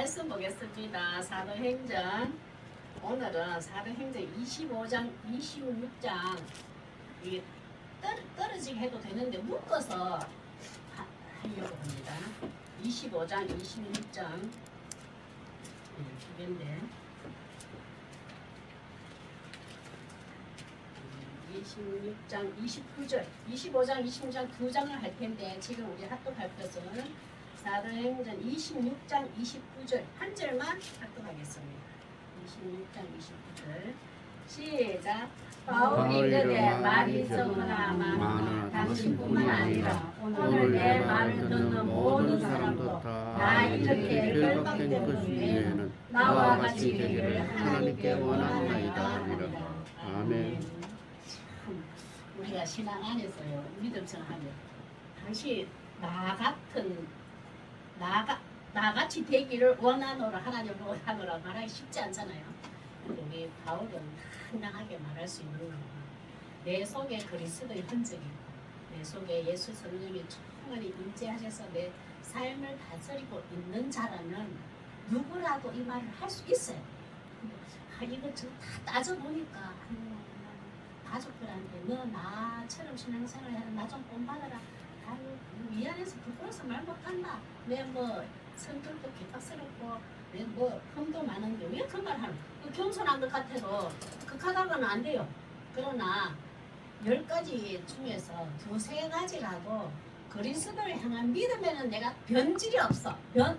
말씀 보겠습니다. 사도행전 오늘은 사도행전 25장, 26장 이게 떨어지게 해도 되는데 묶어서 하려고 합니다. 25장, 26장 두 개인데 26장, 29절, 25장, 26장 두 장을 할 텐데 지금 우리 합독할 것은 사도행전 26장 29절 한 절만 합독하겠습니다. 26장 29절 시작. 바울이 이르되 말이 적으나 많으나 당신뿐만 아니라 오늘 내 말을 듣는 모든 사람도 다 이렇게 결박된 것 중에는 나와 같이 되기를 하나님께 원하나이다 하니라. 아멘. 참 우리가 신앙 안에서요 믿음처럼 하면 당신 나같이 되기를 원하노라 하나님을 원하노라 말하기 쉽지 않잖아요. 우리 바울은 당당하게 말할 수 있는 거예요. 내 속에 그리스도의 흔적이 있고 내 속에 예수 성령이 충만히 임재하셔서 내 삶을 다스리고 있는 자라면 누구라도 이 말을 할 수 있어요. 이거 지금 다 따져보니까 가족들한테 너 나처럼 신앙생활 하는 나 좀 본받아라. 아유 미안해서 부끄러워서 말 못한다. 내 뭐 성격도 개박스럽고 내 뭐 흠도 많은데 왜 그 말 하는? 겸손한 것 같아도 극하다가는 안 돼요. 그러나 10가지 중에서 두세 가지라도 그리스도를 향한 믿음에는 내가 변질이 없어.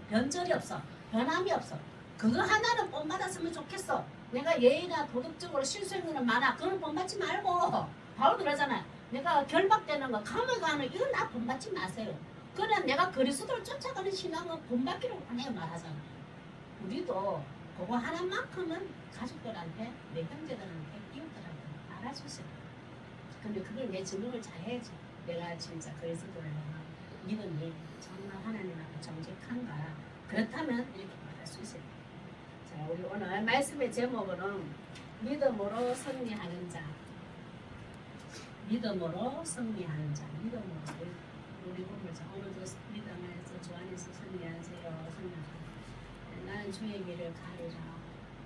변절이 없어. 변함이 없어. 그거 하나는 본받았으면 좋겠어. 내가 예의나 도덕적으로 실수한 거는 많아. 그걸 본받지 말고 바로 그러잖아요. 내가 결박되는 거 감옥가는 이거 나 본받지 마세요. 그냥 내가 그리스도를 쫓아가는 신앙은 본받기로 내가 말하잖아. 우리도 그거 하나만큼은 가족들한테 내 형제들한테 이웃들한테 알아주세요. 근데 그걸 내 증명을 잘해야지. 내가 진짜 그리스도를 믿음이 정말 하나님 앞에 정직한가. 그렇다면 이렇게 말할 수 있어요. 자, 우리 오늘 말씀의 제목은 믿음으로 승리하는 자. 믿음으로 승리하는 자. 믿음으로 우리 보면서 오늘도 믿음 안에서 주 안에서 승리하세요. 승리하세요. 나는 주의 길을 가리라.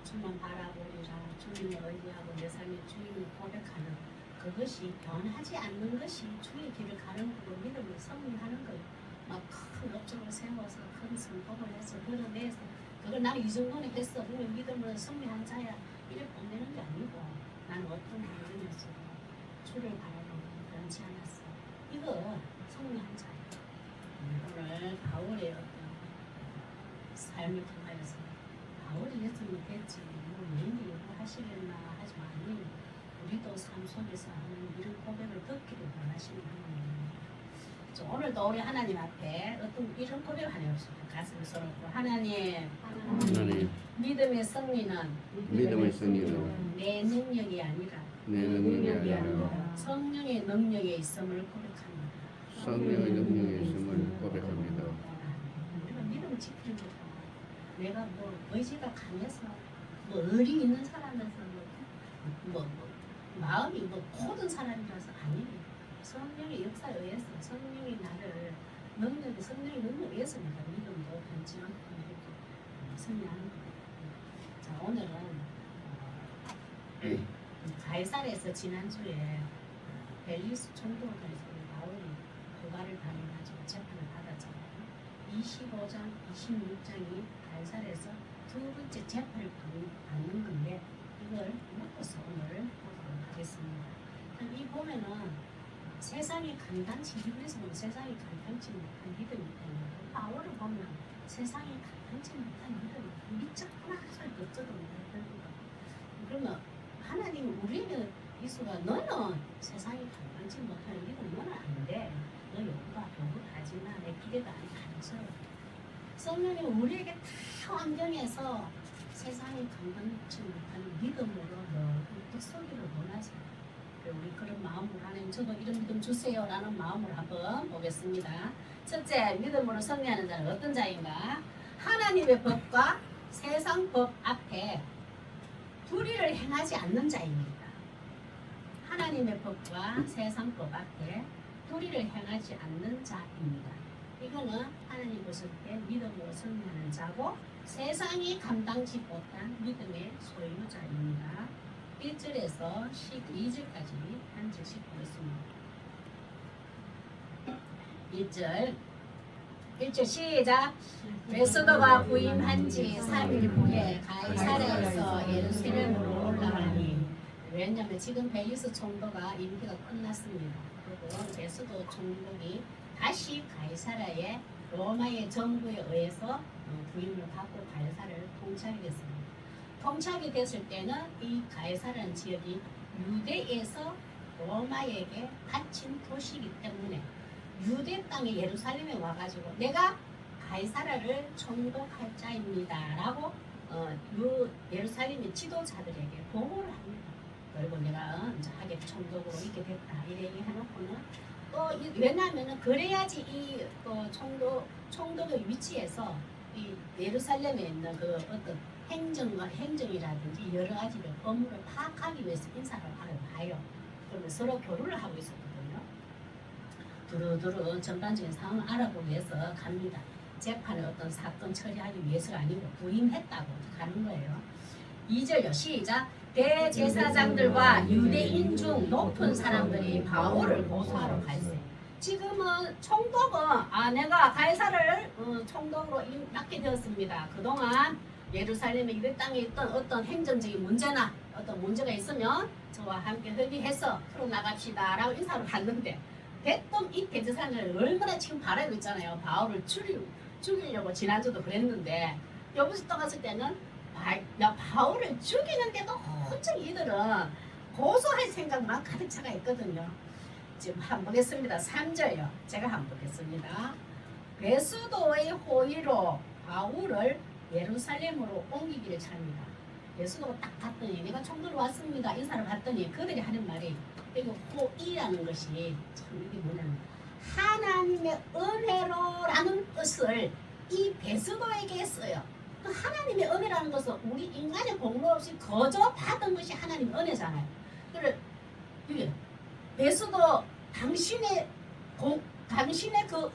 주만 바라보리라. 주님을 의지하고 내 삶의 주님을 고백하는 그것이 변하지 않는 것이 주의 길을 가는 거고 믿음을 승리하는 거예요. 막 큰 업적을 세워서 큰 성공을 해서 그려내서 그걸 나는 이 정도는 했어. 그러면 믿음으로 승리한 자야. 이렇게 보내는 게 아니고 나는 어떤 환경에서도 주를 바라보고 변치 않았어. 이거 승리한 자야. 오늘 바울의 어떤 삶을 통하여서 바울이 했으면 됐지. 뭐 왠지 하시겠나 하지만 아니. 우리도 삶 속에서 하는 이런 고백을 듣기를 원하시는 하나님. 오늘도 우리 하나님 앞에 어떤 이런 고백을 하나님 없습니다. 가슴을 서놓고 하나님 믿음의 승리는 내 능력이 아니라 성령의 능력에 있음을 고백합니다. 성령의 능력에 있음을 고백합니다. 우리가 믿음을 지키는 거다. 내가 뭐 의지가 강해서 뭐 의리 있는 사람에서 뭐 마음이 뭐 고든 사람이라서 아니에요. 성령의 역사에 의해서 성령이 나를 성령의 능력에 의해서 내가 믿음도 변치 않고 이렇게 승리하는 거예요. 자 오늘은 가이사랴에서 지난주에 벨리스 총독에서 바울이 고발을 당해가지고 재판을 받았잖아요. 25장, 26장이 가이사랴에서 두 번째 재판을 받는 건데 이걸 묶어서 오늘 보도록 하겠습니다. 이 보면은 세상이 간단치 그래서 세상이 간단치 못한 믿음이 때문에 바울을 보면 세상이 간단치 못한 믿음이 미쳤구나 소리 듣지도 못하니까 그러면 하나님 우리는 이수가 너는 세상이 간단치 못한 믿음 너는 안 돼. 너 요구하지마. 내 기대가 아니서 성령이 우리에게 다 환경에서 세상이 간단치 못한 믿음으로 너를 뜻속이를 원하세요. 우리 그런 마음으로 하나님 저도 이런 믿음 주세요 라는 마음으로 한번 보겠습니다. 첫째 믿음으로 승리하는 자는 어떤 자인가? 하나님의 법과 세상 법 앞에 불의를 행하지 않는 자입니다. 하나님의 법과 세상 법 앞에 불의를 행하지 않는 자입니다. 이거는 하나님 보실 때 믿음으로 승리하는 자고 세상이 감당치 못한 믿음의 소유자입니다. 1절에서 12절까지 한 절씩 보겠습니다. 1절 시작. 베스도가 부임한 지 3일 후에 가이사랴에서 예루살렘으로 올라가니 왜냐하면 지금 벨리스 총독가 임기가 끝났습니다. 그리고 베스도 총독이 다시 가이사랴에 로마의 정부에 의해서 부임을 받고 가이사랴를 통치하게 됐습니다. 통치하게 됐을 때는 이 가이사랴는 지역이 유대에서 로마에게 닫힌 도시이기 때문에 유대 땅의 예루살렘에 와가지고 내가 가이사랴를 총독할 자입니다 라고 예루살렘의 지도자들에게 보고를 합니다. 그리고 내가 이제 하게 총독으로 있게 됐다 이 얘기 해놓고는 또 왜냐하면은 그래야지 이 총독의 위치에서 이 예루살렘에 있는 그 어떤 행정이라든지 여러 가지를 업무를 파악하기 위해서 인사를 봐요. 그러면 서로 교류를 하고 있었거든요. 두루두루 전반적인 상황을 알아보기 위해서 갑니다. 재판의 어떤 사건 처리하기 위해서가 아니고 부임했다고 가는 거예요. 2절요 시작. 대제사장들과 유대인 중 높은 사람들이 바울을 고소하러 갔어요. 지금은 총독은 내가 가이사를 총독으로 맡게 되었습니다. 그동안 예루살렘의 유대 땅에 있던 어떤 행정적인 문제나 어떤 문제가 있으면 저와 함께 협의해서 풀어나갑시다 라고 인사를 갔는데 대뜸 이 대제사장을 얼마나 지금 바라고 있잖아요. 바울을 죽이려고 지난주도 그랬는데 여기서 떠갔을 때는 바울을 죽이는데도 혼자 이들은 고소할 생각만 가득 차가 있거든요. 지금 한번 보겠습니다. 3절요. 제가 한번 보겠습니다. 베스도의 호의로 바울을 예루살렘으로 옮기기를 찹니다. 베스도가 딱 봤더니 내가 총독으로 왔습니다. 인사를 받더니 그들이 하는 말이 이거 호의라는 것이 참 이게 뭐냐면 하나님의 은혜로라는 뜻을 이 베스도에게 써요. 그 하나님의 은혜라는 것은 우리 인간의 공로 없이 거저 받은 것이 하나님의 은혜잖아요. 그래 이게 베스도 당신의 그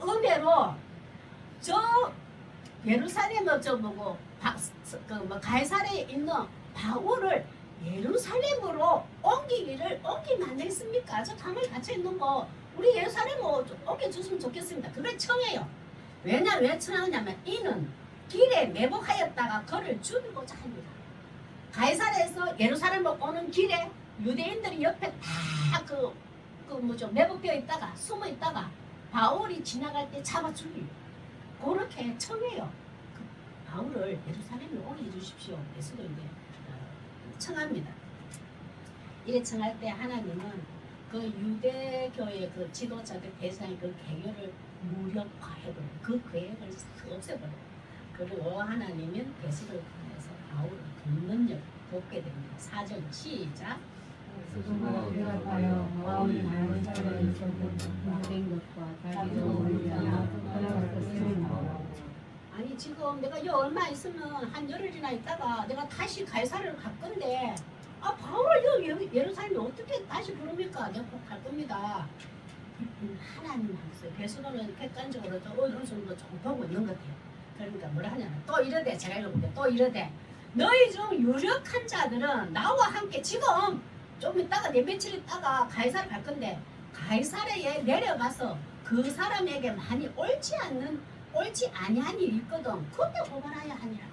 은혜로 저 예루살렘을 저보고 가이사랴에 있는 바울을 예루살렘으로 옮기면 안 되겠습니까? 저 강을 갇혀 있는 거 우리 예루살렘으로 옮겨주시면 좋겠습니다. 그걸 청해요. 왜 청하냐면 이는 길에 매복하였다가 그를 죽이고자 합니다. 가이사랴에서 예루살렘으로 오는 길에 유대인들이 옆에 다 매복되어 있다가 숨어 있다가 바울이 지나갈 때 잡아 죽이요. 그렇게 청해요. 바울을 예루살렘으로 옮겨 주십시오. 예수도 이제 청합니다. 이래 청할 때 하나님은 그 유대교의 그 지도자들 대상의 그 계획을 무력화해버려요. 그 계획을 싹 없애버려요. 그리고 하나님은 베스도를 통해서 바울을 돕는 돕게 됩니다. 4절 시작. 대답하여 마음이 다양한 사람이 있었고 된 것과 자기도 모르지 않아 떠나갈 것을 아니 지금 내가 이 얼마 있으면 한 열흘이나 있다가 내가 다시 가이사랴를 갈 건데 바울을 예루살렘에 어떻게 다시 부릅니까? 내가 꼭 갈 겁니다. 하나님 하셨어요. 베스도는 객관적으로 어느 정도 좀 보고 있는 것 같아요. 그러니까 뭐라 하냐면 또 이러되 제가 읽어볼게요. 또 이러되 너희 중 유력한 자들은 나와 함께 지금 좀 있다가 며칠 있다가 가이사랴 갈 건데 가이사랴에 내려가서 그 사람에게 많이 옳지 아니한 일이 있거든. 그때 고발해야 하니라.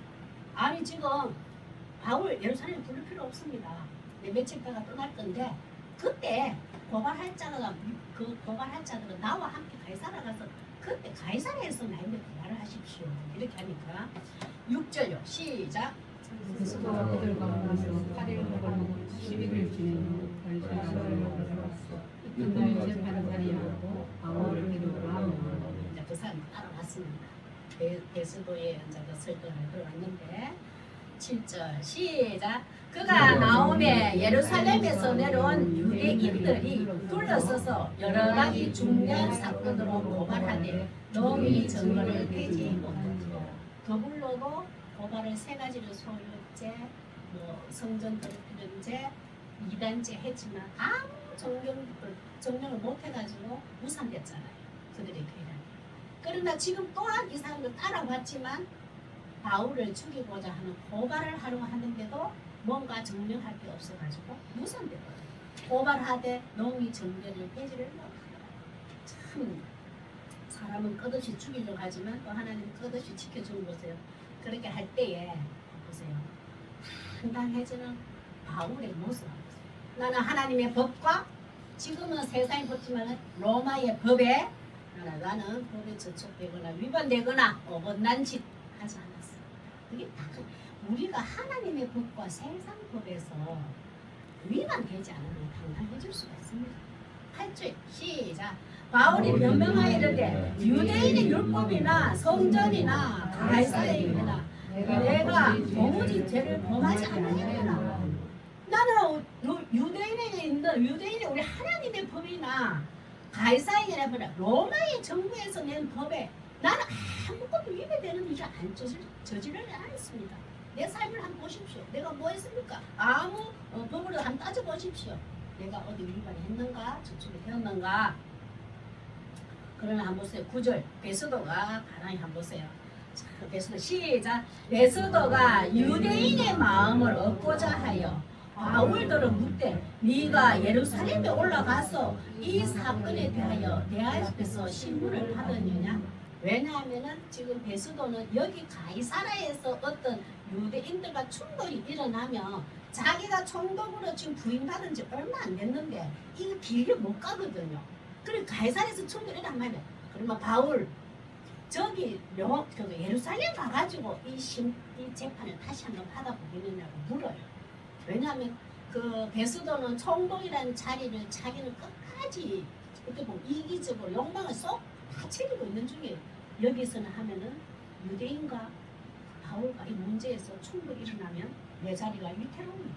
아니 지금 바울 예루살렘에 부를 필요 없습니다. 며칠 있다가 떠날 건데 그때 고발할 자들은 나와 함께 가이사랴 가서 그때 가이사랴에서 나에게 고발을 하십시오. 이렇게 하니까 6절요. 시작. 베스도가 그들 가운데서 8일 동안 10일을 지내고 가이사랴로 들어갔어. 이튿날 재판을 자리하고 바울을 기록하고 이제 그 사람이 따라왔습니다. 베스도에 이제 그 설득을 들어왔는데 7절 시작. 그가 나오매 예루살렘에서 내려온 유대인들이 둘러서서 여러 가지 중대한 사건으로 고발하되 너희 증거를 대지 못하고 더불어도 고발을 3가지를 소유죄, 성전 더럽히는 죄, 이단죄 했지만 아무 정령을 못 해가지고 무산됐잖아요. 그들의 괴란. 그러나 지금 또한 이 사람도 따라왔지만 바울을 죽이고자 하는 고발을 하려고 하는데도 뭔가 증명할 게 없어가지고 무산되거든요. 고발하되 농이 정죄를 폐지를 못해요. 참 사람은 끝없이 죽이려고 하지만 또 하나님은 끝없이 지켜주는 거세요. 그렇게 할 때에 보세요. 당당해지는 바울의 모습. 나는 하나님의 법과 지금은 세상이 법지만 로마의 법에 나는 법에 저촉되거나 위반되거나 어긋난 짓 하지 않았어. 그게 다 우리가 하나님의 법과 세상 법에서 위반되지 않으면 당당해질 수가 있습니다. 8절 시작. 바울이 변명하여 이르되 유대인의 율법이나 성전이나 가이사의 일이나 내가 도무지 죄를 범하지 않았느니라. 나는 유대인에 있는 유대인이 우리 하나님의 법이나 가이사의 일이나 로마의 정부에서 낸 법에 나는 아무것도 위배되는 일을 안 저지르지 않았습니다. 내 삶을 한번 보십시오. 내가 뭐 했습니까? 아무 법으로 한번 따져보십시오. 내가 어디 위반했는가? 저쪽에 되었는가? 그러나 한번 보세요. 9절 베스도가 가만히 한번 보세요. 자, 베스도 시작. 베스도가 유대인의 마음을 얻고자 하여 바울들은 묻되 네가 예루살렘에 올라가서 이 사건에 대하여 내 앞에서 신문을 받았느냐? 왜냐하면은 지금 베스도는 여기 가이사라에서 어떤 유대인들과 충돌이 일어나면 자기가 총독으로 지금 부임받은 지 얼마 안 됐는데 이거 길게 못 가거든요. 그리고 가이사라에서 충돌이 일어난 말이야. 그러면 바울 저기 예루살렘 가가지고 이 재판을 다시 한번 받아보겠느냐고 물어요. 왜냐하면 그 베스도는 총독이라는 자리를 자기는 끝까지 어떻게 보면 이기적으로 욕망을 쏙 다 채리고 있는 중에 여기서는 하면은 유대인과 바울과 이 문제에서 충돌이 일어나면 내 자리가 위태로웁니다.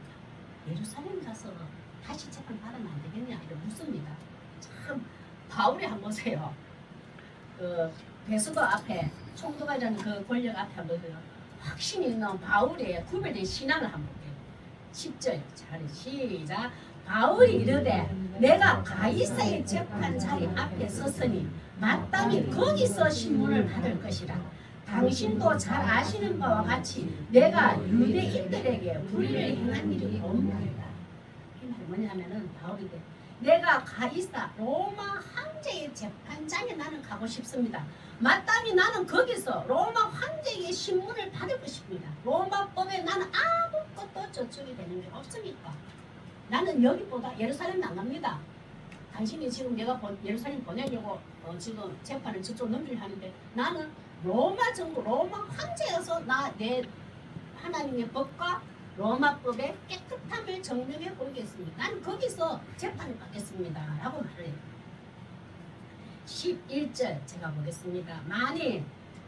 예루살렘 가서 다시 재판 받으면 안 되겠냐 이렇게 묻습니다. 참 바울이 한번 보세요. 그 베스도 앞에 총독이라는 그 권력 앞에 한번 보세요. 확신이 있는 바울의 구별된 신앙을 한번 볼게요. 10절 잘 시작. 바울이 이르되 내가 가이사의 재판 자리 앞에 섰으니 마땅히 거기서 신문을 받을 것이라. 당신도 잘 아시는 바와 같이 내가 유대인들에게 불의를 행한 일이 없나이다. 이 말이 뭐냐면은 바울이 내가 가이사 로마 황제의 재판장에 나는 가고 싶습니다. 마땅히 나는 거기서 로마 황제에게 신문을 받을 것입니다. 로마법에 나는 아무것도 저쪽이 되는 게 없으니까 나는 여기보다 예루살렘 안 갑니다. 당신이 지금 내가 예루살렘 보내려고 지금 재판을 저쪽 넘기려 하는데 나는 로마 정부, 로마 황제여서 내 하나님의 법과 로마법의 깨끗함을 증명해 보이겠습니다. 나는 거기서 재판을 받겠습니다. 라고 말을 해요. 11절 제가 보겠습니다. 만일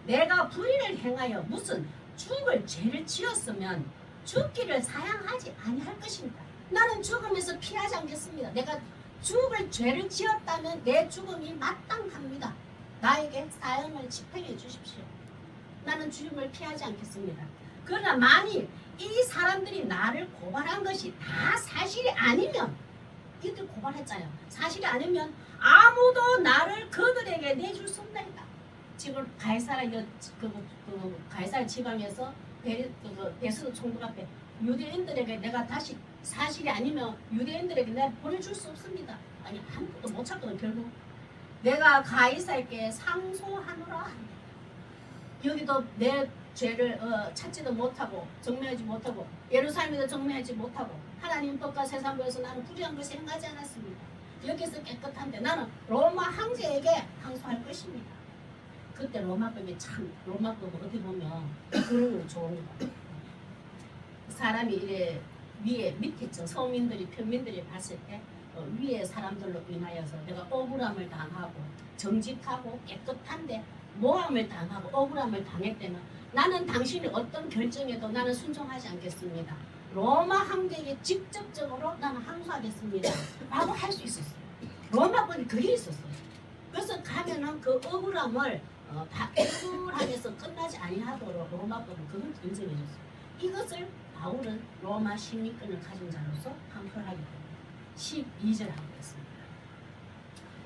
내가 불의를 행하여 무슨 죽을 죄를 지었으면 죽기를 사양하지 아니할 것입니다. 나는 죽음에서 피하지 않겠습니다. 내가 죽을 죄를 지었다면 내 죽음이 마땅합니다. 나에게 사형을 집행해 주십시오. 나는 죽음을 피하지 않겠습니다. 그러나 만일 이 사람들이 나를 고발한 것이 다 사실이 아니면 이들 고발했잖아요. 사실이 아니면 아무도 나를 그들에게 내줄 수 없나이다. 지금 가이사라 지방에서 베스도 총독 앞에 유대인들에게 내가 다시 사실이 아니면 유대인들에게 내가 보내줄 수 없습니다. 아니 아무것도 못 찾거든. 결국 내가 가이사에게 상소하노라. 여기도 내 죄를 찾지도 못하고 정리하지 못하고 예루살렘에도 정리하지 못하고 하나님 법과 세상에서 나는 불의한 것을 행하지 않았습니다. 여기서 깨끗한데 나는 로마 황제에게 항소할 것입니다. 그때 로마법이 참 로마법은 어떻게 보면 그런 거 좋은 거. 사람이 이래 위에 밑에 서민들이 평민들이 봤을 때 위에 사람들로 인하여서 내가 억울함을 당하고 정직하고 깨끗한데 모함을 당하고 억울함을 당했다면 나는 당신이 어떤 결정에도 나는 순종하지 않겠습니다. 로마 황제에게 직접적으로 나는 항소하겠습니다. 라고 할 수 있었어요. 로마법이 그게 있었어요. 그래서 가면은 그 억울함을 다 억울함에서 끝나지 아니하도록 로마법은 그걸 인정해줬어요. 이것을 바울은 로마 시민권을 가진 자로서 항표를 하기 때문에 12절 하고 있습니다.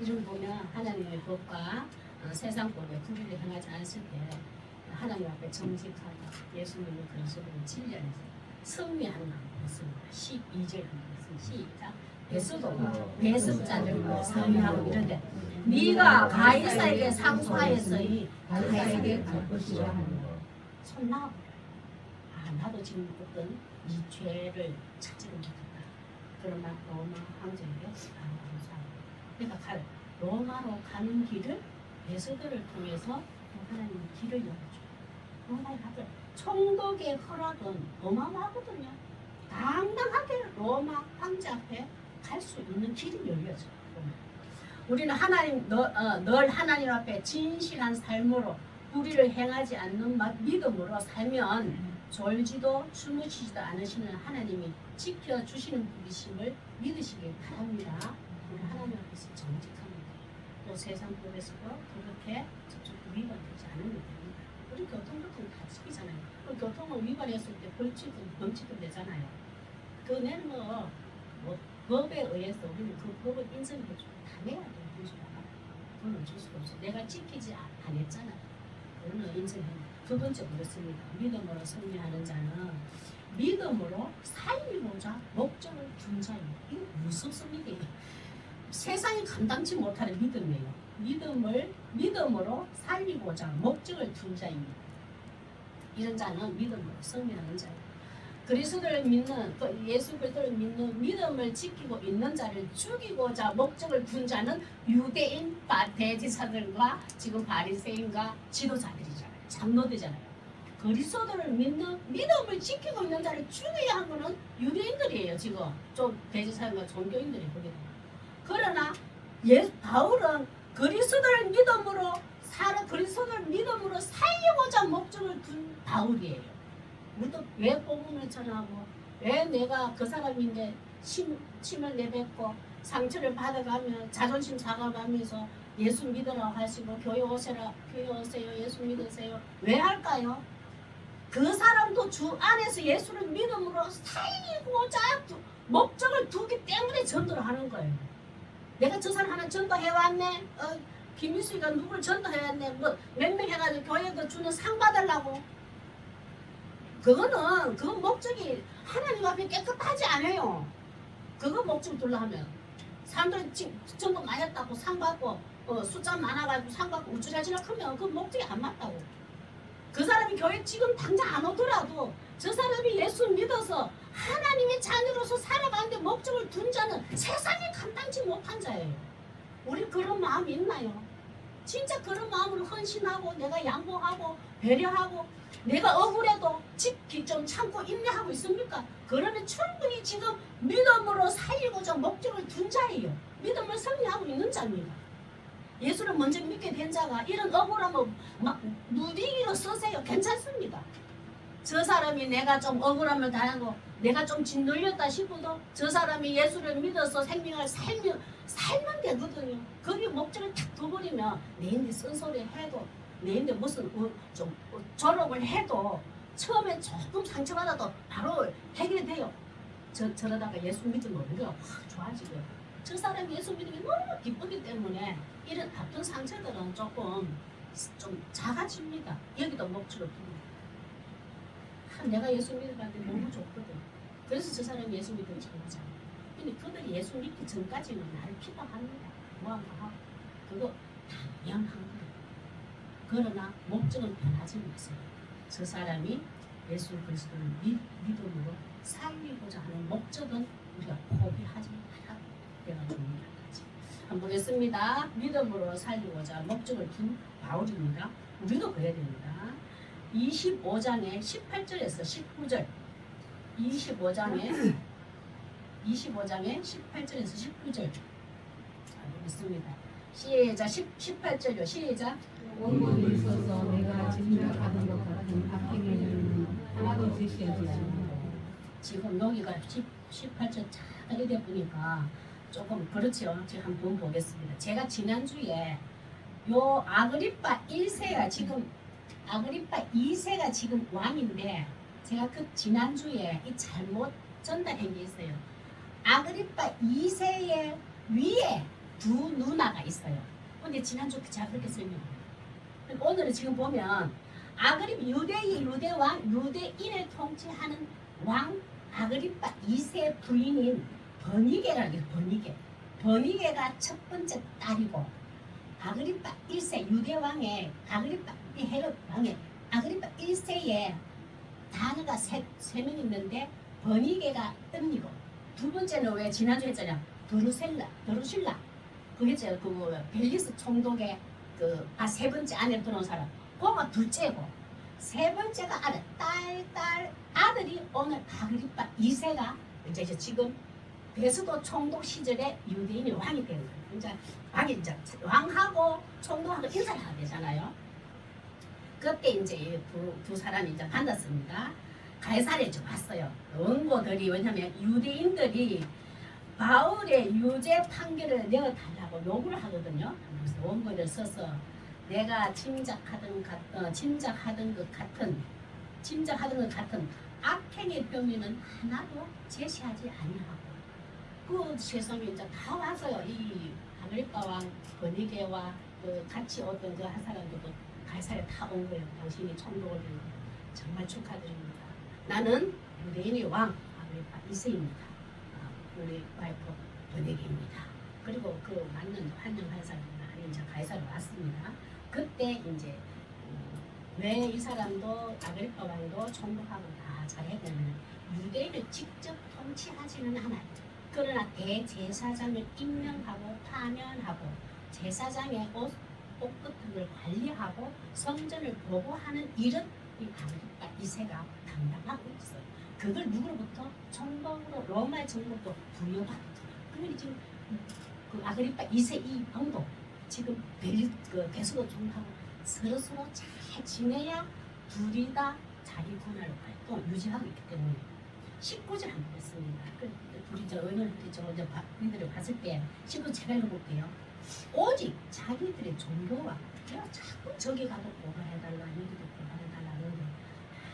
이를 보면 하나님의 법과 세상 법에 불의를 행하지 않았을 때 하나님 앞에 정직하다 예수님의 그리스도를 진리하면서 승리하는 것입니다. 12절 말씀 시작. 배습자들과 상의하고 이런데 네가 가이사에게 상소하였으니 가이사에게 갈 것이라 하는 거. 손 놔버려. 나도 지금 어떤 이 죄를 찾지를 못했다. 그러나 로마 황제에게 감사하고. 그러니까 로마로 가는 길을 베스들을 통해서 하나님이 길을 열어줘요. 로마에 가더라. 총독의 허락은 어마어마하거든요. 당당하게 로마 황제 앞에 갈 수 있는 길이 열려져요. 우리는 늘 하나님 앞에 진실한 삶으로 불의를 행하지 않는 믿음으로 살면 졸지도 주무시지도 않으시는 하나님이 지켜주시는 분이심을 믿으시길 바랍니다. 우리 하나님 앞에서 정직합니다. 또 세상 법에서도 그렇게 저쪽 위반되지 않으면 됩니다. 우리 교통 같은 거 다 지키잖아요. 그 교통을 위반했을 때 벌칙도 내잖아요. 그거는 뭐 법에 의해서 우리는 그 법을 인정해주고 다 내야 돼요. 돈을 줄 수가 없어. 내가 지키지 안 했잖아요. 그거는 인정합니다. 두 번째 그렇습니다. 믿음으로 승리하는 자는 믿음으로 살리고자 목적을 둔 자예요. 이거 무섭습니다. 세상이 감당치 못하는 믿음이에요. 믿음으로 살리고자 목적을 둔 자입니다. 이런 자는 믿음으로 승리하는 자예요. 그리스도를 믿는 예수 그리스도를 믿는 믿음을 지키고 있는 자를 죽이고자 목적을 둔 자는 유대인 대지사들과 지금 바리새인과 지도자들이잖아요. 장로들이잖아요. 그리스도를 믿는 믿음을 지키고 있는 자를 죽여야 한 거는 유대인들이에요. 지금 좀 대지사들과 종교인들이 거기다. 그러나 바울은 그리스도를 믿음으로 살리고자 목적을 둔 바울이에요. 우리도 왜 복음을 전하고 왜 내가 그 사람인데 침을 내뱉고 상처를 받아가며 자존심 작아가면서 예수 믿으라고 하시고 교회 오세요 예수 믿으세요 왜 할까요? 그 사람도 주 안에서 예수를 믿음으로 살리고자 목적을 두기 때문에 전도를 하는 거예요. 내가 저 사람 하나 전도해왔네. 김미수가 누굴 전도해왔네. 뭐 몇 명 해가지고 교회에서 주는 상 받으려고. 그건 목적이 하나님 앞에 깨끗하지 않아요. 그거 목적 둘러 하면 사람들이 전도 많이 했다고 상 받고 숫자 많아가지고 상 받고 우쭐하지나 크면 그 목적이 안 맞다고. 그 사람이 교회 지금 당장 안 오더라도 저 사람이 예수 믿어서 하나님의 자녀로서 살아가는데 목적을 둔 자는 세상에 감당치 못한 자예요. 우리 그런 마음이 있나요? 진짜 그런 마음으로 헌신하고 내가 양보하고 배려하고 내가 억울해도 지키 좀 참고 인내하고 있습니까? 그러면 충분히 지금 믿음으로 살리고자 목적을 둔 자예요. 믿음을 승리하고 있는 자입니다. 예수를 먼저 믿게 된 자가 이런 억울함을 막 무디기로 쓰세요. 괜찮습니다. 저 사람이 내가 좀 억울함을 당하고 내가 좀 짓눌렸다 싶어도 저 사람이 예수를 믿어서 생명을 살면 되거든요. 거기 목적을 탁 둬버리면 내인데 쓴소리 해도 내인데 무슨 좀 졸업을 해도 처음에 조금 상처받아도 바로 해결이 돼요. 저러다가 예수 믿으면 우리가 확 좋아지고요. 저 사람이 예수 믿으면 너무 기쁘기 때문에 이런 아픈 상처들은 조금 좀 작아집니다. 여기도 목적을 둡니다. 내가 예수 믿어봤는데 너무 좋거든. 그래서 저 사람이 예수 믿으면 잘하잖아. 근데 그들이 예수 믿기 전까지는 나를 비방합니다. 뭐하고 그거 당연한 거예요. 그러나 목적은 변하지 마세요. 저 사람이 예수 그리스도를 믿음으로 살리고자 하는 목적은 우리가 포기하지 말아야 내가 중요한 거지. 한번 보겠습니다. 믿음으로 살리고자 목적을 둔 바울입니다. 우리도 그래야 됩니다. 25장의 18절에서 19절 25장의 18절에서 19절 보겠습니다. 시작 18절요. 시작. 원본에 있어서 내가 진멸받은 것 같은 악행에는 하나도 제시하지 않는다. 지금 여기가 18절 잘 이래 보니까 조금 그렇죠. 제가 한번 보겠습니다. 제가 지난주에 요 아그리파 1세가 지금 아그리파 2세가 지금 왕인데 제가 그 지난주에 이 잘못 전달한 게 있어요. 아그리파 2세의 위에 두 누나가 있어요. 근데 지난주 제가 그렇게 설명해요. 오늘은 지금 보면 아그립 유대왕 유대인을 통치하는 왕 아그리파 2세 부인인 버니게라는 게 버니게가 첫 번째 딸이고 아그리파 1세 유대왕의 아그리파 헤롯 왕의 아그리파 1세에 단어가 세 명 있는데 버니게가 뜹니고 두 번째는 왜 지난주 했잖아요. 드루실라 그 했잖아요. 그 뭐야 벨리스 총독의 세 번째 안에 들어온 사람 그거가 둘째고 세 번째가 딸 아들이 오늘 아그리파 2세가 이제 지금 베스도 총독 시절에 유대인이 왕이 된 거예요. 이제 왕하고 총독하고 인사를 하게 되잖아요. 그때 이제 두 사람이 이제 만났습니다. 가이사랴에 좀 왔어요. 원고들이 왜냐면 유대인들이 바울의 유죄 판결을 내어달라고 요구를 하거든요. 그래서 원고를 써서 내가 짐작하던 것 같은 악행의 혐의는 하나도 제시하지 아니하고 그 세상에 이제 다 와서요. 이 아그리파 왕 버니게와 같이 어떤 그 한 사람들도 가이사랴에 다 온 거예요. 당신이 총독을 된 거. 정말 축하드립니다. 나는 유대인의 왕 아그리파 2세입니다. 우리 와이프 버니게입니다. 그리고 그 맞는 환영한 사람이 이제 가이사랴에 왔습니다. 그때 이제 왜 이 사람도 아그리파 왕도 총독하고 다 잘했냐면 유대인을 직접 통치하지는 않아요. 그러나 대제사장을 임명하고 파면하고 제사장의 옷깃을 관리하고 성전을 보고하는 일은 이 아그리파 2세가 담당하고 있어요. 그걸 누구로부터? 총독으로 로마의 정부로 부여받았어요. 그러니 지금 그 아그리파 2세 이 왕도 지금 베스도 총독하고 서로 잘 지내야 둘이 다 자기 권한을 또 유지하고 있기 때문에 19절 한번 했습니다. 둘이 저 의원한테 저 니들을 봤을 때 19절 제가 읽어볼게요. 오직 자기들의 종교와 내가 자꾸 저기 가도 고발해달라 여기도 고발해달라 하는데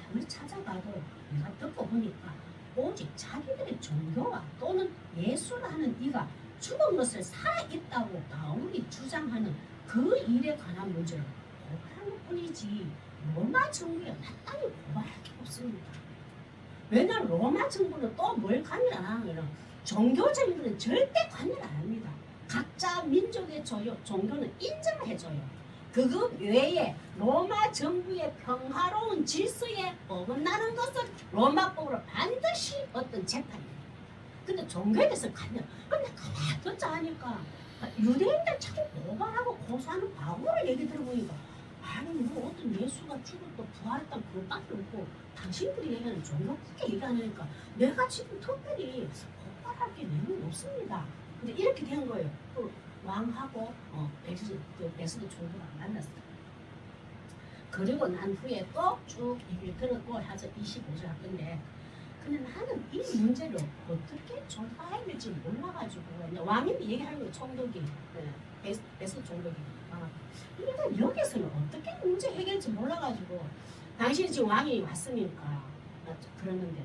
아무리 찾아가도 내가 듣고 보니까 오직 자기들의 종교와 또는 예수라는 이가 죽은 것을 살아있다고 바울이 주장하는 그 일에 관한 문제를 고발하는 뿐이지 로마 정부에 마땅히 고발할 게 없습니다. 왜냐하면 로마 정부는 또 뭘 관여를 안 하면 종교적인 것은 절대 관여를 안 합니다. 각자 민족의 종교는 인정을 해줘요. 그거 외에 로마 정부의 평화로운 질서에 어긋나는 것은 로마법으로 반드시 어떤 재판입니다. 근데 종교에 대해서 관여. 근데 가만히 듣자 하니까 유대인들 자꾸 고발하고 고소하는 바울을 얘기 들어보니까 아니 뭐 어떤 예수가 죽었다 부활했다 그것밖에 없고 당신들이 얘기하는 종교밖에 얘기 안 하니까 내가 지금 특별히 고발할 게 내용이 없습니다. 근데 이렇게 된 거예요. 그 왕하고 베스도 총독을 만났어요. 그리고 난 후에 또 쭉 얘기를 들었고 해서 25절 할 건데 근데 나는 이 문제를 어떻게 조사해야 될지 몰라가지고 왕님이 얘기하는 거예요. 총독이 베스도 총독이 일단 여기서는 어떻게 문제 해결할지 몰라가지고 당신이 지금 왕이 왔으니까 그러는데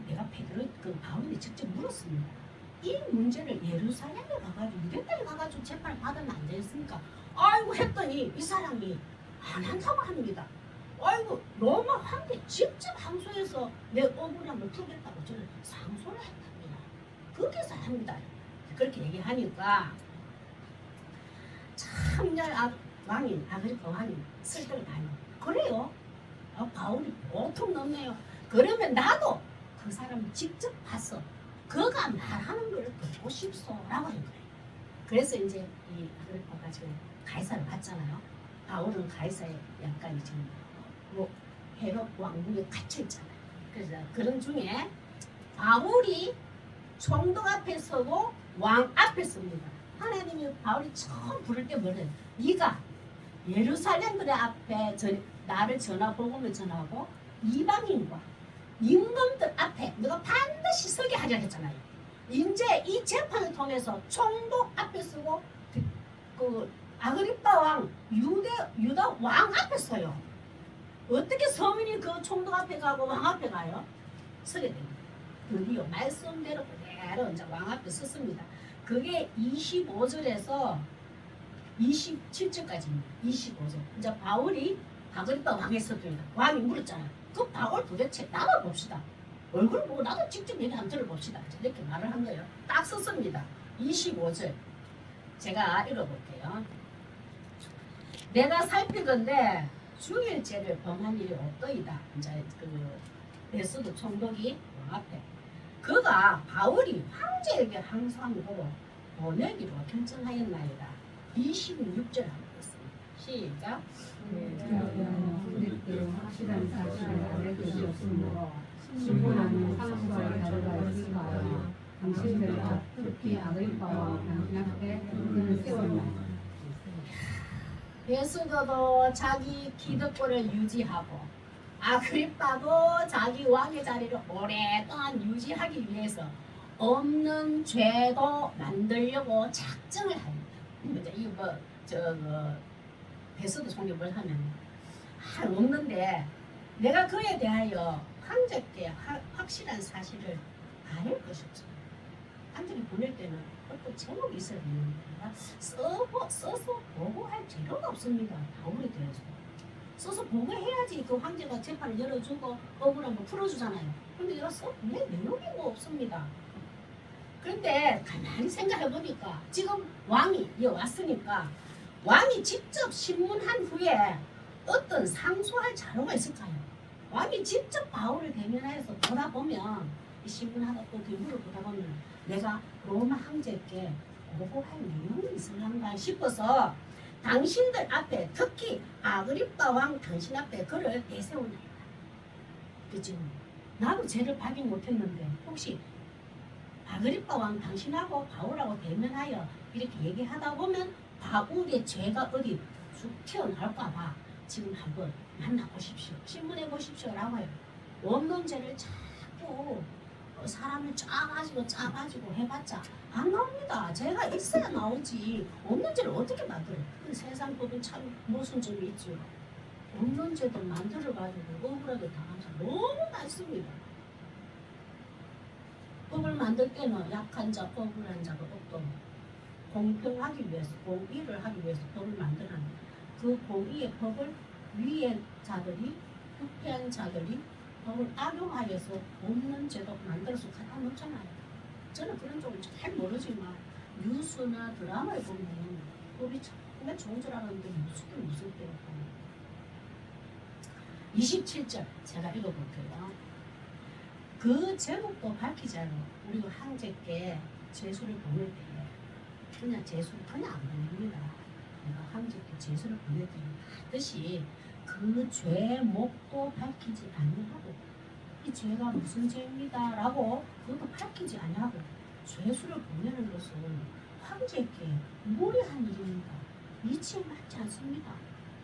내가 베드로 바울이 직접 물었습니다. 이 문제를 예루살렘에 가가지고 유대인들에 가가지고 재판을 받으면 안 되겠습니까? 아이고 했더니 이 사람이 안 한다고 합니다. 아이고 로마 황제 직접 항소해서 내 억울함을 풀겠다고 저는 상소를 했답니다. 거기서 합니다. 그렇게 얘기하니까 참잘 왕이 아그리파 왕이 쓸데를 많이 그래요. 바울이 보통 넘네요. 그러면 나도 그 사람을 직접 봤어. 그가 말하는 걸 듣고 싶소라고 한 거예요. 그래서 이제 이 아그리파가 지금 가이사를 봤잖아요. 바울은 가이사에 약간 지금 뭐 헤롯 왕궁에 갇혀 있잖아요. 그래서 그런 중에 바울이 총독 앞에 서고 왕 앞에 섭니다. 하나님이 바울이 처음 부를 때 뭐래요? 네가 예루살렘들의 앞에 나를 복음을 전하고 이방인과 임금들 앞에 너가 반드시 서게 하려 했잖아요. 이제 이 재판을 통해서 총독 앞에 서고 그 아그리파 왕 유다 왕 앞에 서요. 어떻게 서민이 그 총독 앞에 가고 왕 앞에 가요? 서게 됩니다. 드디어 말씀대로 그대로 이제 왕 앞에 섰습니다. 그게 25절에서 27절까지입니다. 25절. 이제 바울이 아그리빠 왕에서도입니다. 왕이 물었잖아. 그 바울 도대체 나만 봅시다. 얼굴 보고 나도 직접 얘기 한번 들어봅시다. 이렇게 말을 한 거예요. 딱 썼습니다. 25절. 제가 읽어볼게요. 내가 살피건대 중일죄를 범한 일이 없더이다. 이제 그 베스도 총독이 왕 앞에 그가 바울이 황제에게 항상으로 보내기로 결정하였나이다. 26절 한번 읽겠습니다. 시작. 우리께 확실한 사실을 알릴 것이 없으므로 신분하는 상수와 자료가 있을까요? 당신들과 특히 아그리빠와 당신 앞에 그를 세웠나이다. 베스도도 자기 기득권을 유지하고 아그리빠도 자기 왕의 자리를 오랫동안 유지하기 위해서 없는 죄도 만들려고 작정을 합니다. 이제 이거 베스도 총리 뭘 하면 없는데 내가 그에 대하여 황제께 확실한 사실을 알릴 것이 없어요. 황제를 보낼 때는 어떤 제목이 있어야 됩니다. 써서 보고할 재료가 없습니다. 바울에 대해서 써서 보고해야지 그 황제가 재판을 열어주고 억울한 거 풀어주잖아요. 그런데 이거 내 내용이 뭐 없습니다. 그런데 가만히 생각해보니까 지금 왕이 왔으니까 왕이 직접 신문한 후에 어떤 상소할 자료가 있을까요? 왕이 직접 바울을 대면해서 보다 보면 이 신문하다 또 들물을 보다 보면 내가 로마 황제께 보고할 내용이 있을란가 싶어서 당신들 앞에 특히 아그리빠 왕 당신 앞에 그를 내세운다. 그죠? 나도 죄를 밝히 못했는데 혹시 아그리빠 왕 당신하고 바울하고 대면하여 이렇게 얘기하다 보면 바울의 죄가 어디 쑥 튀어나올까봐 지금 한번 만나보십시오. 신문해 보십시오라고 해요. 없는 죄를 자꾸 사람을 짜가지고 해봤자 안 나옵니다. 죄가 있어야 나오지. 없는 죄를 어떻게 만들어요? 세상 법은 참 모순점이 있죠. 없는 죄도 만들어가지고 억울하게 당한 자 너무 많습니다. 법을 만들 때는 약한 자, 억울한 자가 없도록 공평하기 위해서, 공의를 하기 위해서 법을 만들었는데 그 공의의 법을 위의 자들이, 부패한 자들이 법을 악용하여서 없는 제도 만들어서 갖다 놓잖아요. 저는 그런 쪽을 잘 모르지만 뉴스나 드라마에 보면 법이 정말 좋은 줄 알았는데 무슨 때요. 27절 제가 읽어볼게요. 그 제목도 밝히지 않고 우리가 황제께 제수를 보낼 때 그냥 제수를 그냥 안 보냅니다. 내가 황제께 제수를 보내드리는 뜻이 그 죄목도 밝히지 아니하고 이 죄가 무슨 죄입니다 라고 그것도 밝히지 아니하고 죄수를 보내는 것은 황제께 무례한 일입니다. 이치에 맞지 않습니다.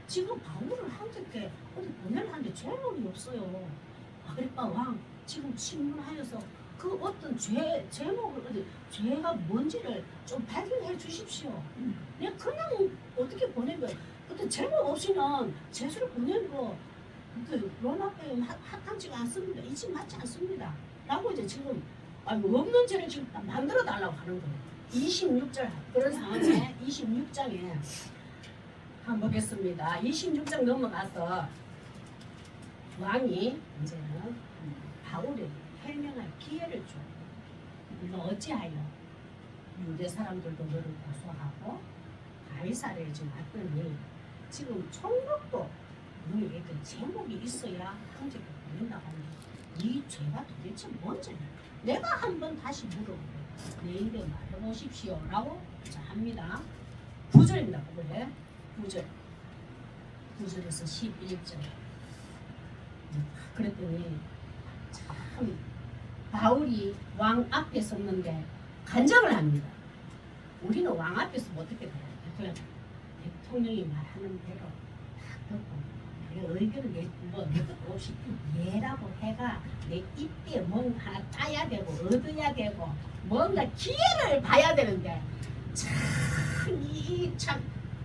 지금 바울을 황제께 어디 보내려는데 죄목이 없어요. 아그리빠 왕 지금 신문하여서 그 어떤 제목을 어디 죄가 뭔지를 좀 발견해 주십시오. 그냥 어떻게 보내면 어떤 제목 없이는 제수를 보내는 거 로마법에 합당치가 않습니다. 이치 맞지 않습니다. 라고 이제 지금 없는 죄를 지금 만들어 달라고 하는 거예요. 26절 그런 상황에 26장에 한번 보겠습니다. 26장 넘어가서 왕이 이제는 바울에게 해명할 기회를 줘. 이거 어찌하여 유대 사람들도 너를 고소하고 가이사랴에 지금 왔더니 지금 총독도 너에게 그 제목이 있어야 황제가 보낸다고 하는데 이 죄가 도대체 뭔지 내가 한번 다시 물어보고 내 입에 말해보십시오 라고 합니다. 9절입니다. 9절 9절에서 11절 그랬더니 참 바울이 왕 앞에 섰는데 간증을 합니다. 우리는 왕 앞에서 어떻게 돼요? 대통령이 말하는 대로 다 듣고 내 의견을 내 것도 없이 예라고 해가 내 이때 뭔가 하나 따야 되고 얻어야 되고 뭔가 기회를 봐야 되는데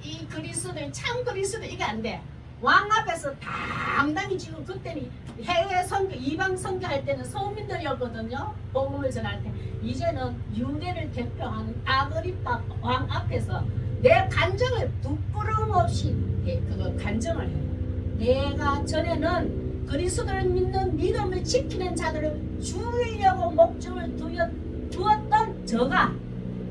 이 그리스도인 참 그리스도 이게 안 돼. 왕 앞에서 당당히 지금 그때는 해외 선교 이방 선교할 때는 서민들이었거든요. 복음을 전할 때 이제는 유대를 대표하는 아그리빠 왕 앞에서 내 간정을 부끄러움 없이 그거 간정을 해요. 내가 전에는 그리스도를 믿는 믿음을 지키는 자들을 죽이려고 목적을 두었던 저가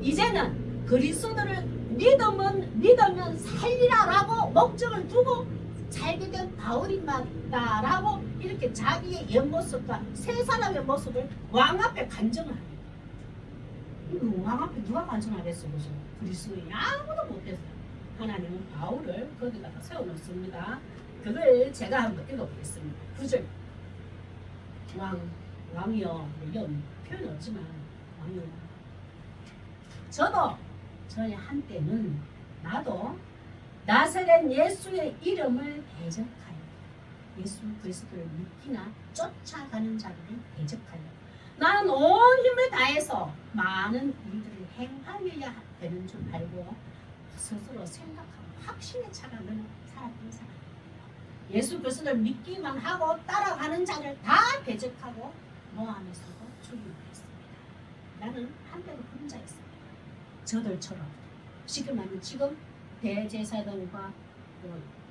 이제는 그리스도를 믿으면 살리라라고 목적을 두고 살게 된 바울이 맞다라고 이렇게 자기의 옛모습과 새 사람의 모습을 왕 앞에 간정을 해요. 왕 앞에 누가 간증하겠어, 그죠? 그리스도인이 아무도 못했어요. 하나님은 바울을 거기다가 세워놓습니다. 그걸 제가 한번 읽어보겠습니다. 9절. 왕이여, 이런 표현 없지만 왕이여. 저의 한때는 나도 나사렛 예수의 이름을 대적하여 예수 그리스도를 믿기나 쫓아가는 자들을 대적하여 나는 온 힘을 다해서 많은 일들을 행하여야 되는 줄 알고 스스로 생각하고 확신에 차가는 살았던 사람. 예수 그리스도를 믿기만 하고 따라가는 자를 다 대적하고 모함에서도 죽이고 했습니다. 나는 한때는 그런 자였습니다. 저들처럼 지금 나는 지금 대제사장과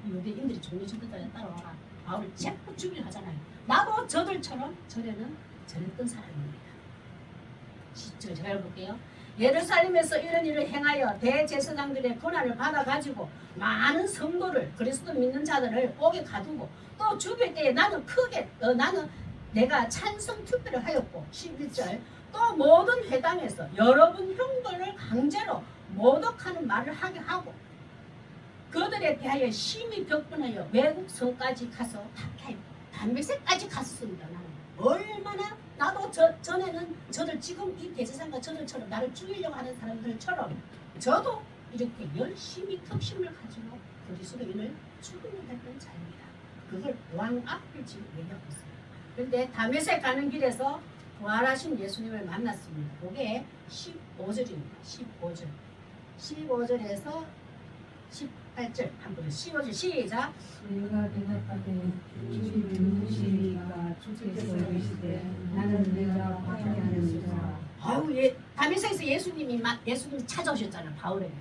유대인들이 종료주들에 따라와라 바울을 자꾸 죽이려 하잖아요. 나도 저들처럼 전에는 저랬던 사람입니다. 제가 해볼게요. 예루살렘에서 이런 일을 행하여 대제사장들의 권한을 받아가지고 많은 성도를 그리스도 믿는 자들을 옥에 가두고 또 죽일 때에 나는 내가 찬성 투표를 하였고 11절 또 모든 회당에서 여러분 형들을 강제로 모독하는 말을 하게 하고 그들에 대하여 심히 격분하여 외국 성까지 가서 담메색까지 갔습니다. 나는 얼마나 나도 전에는 저들 지금 이 대제사장과 저들처럼 나를 죽이려고 하는 사람들처럼 저도 이렇게 열심히 턱심을 가지고 그리스도인을 죽이려 했던 자입니다. 그걸 왕 앞을 지금 얘기하고 있어요. 그런데 담메색 가는 길에서 부활하신 예수님을 만났습니다. 그게 15절입니다. 15절에서 18절 한번 15절 시작. 내가 대답하되 주를 믿으시니까 주께서 이르시되 나는 내가 박해하는 자. 아유, 담메색에서 예수님 찾아오셨잖아요. 바울에게.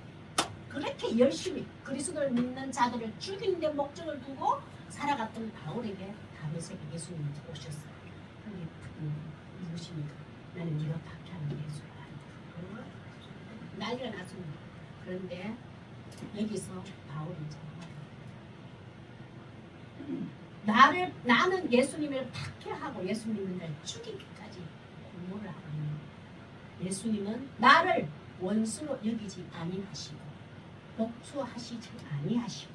그렇게 열심히 그리스도를 믿는 자들을 죽이는 데 목적을 두고 살아갔던 바울에게 담메색에 예수님이 오셨어요. 누구십니까? 나는 네가 박해하는 예수라. 난리가 났습니다. 그런데 여기서 바울이 나는 예수님을 박해하고 예수님을 날 죽이기까지 공모를 하고 있는 예수님은 나를 원수로 여기지 아니하시고 복수하시지 아니하시고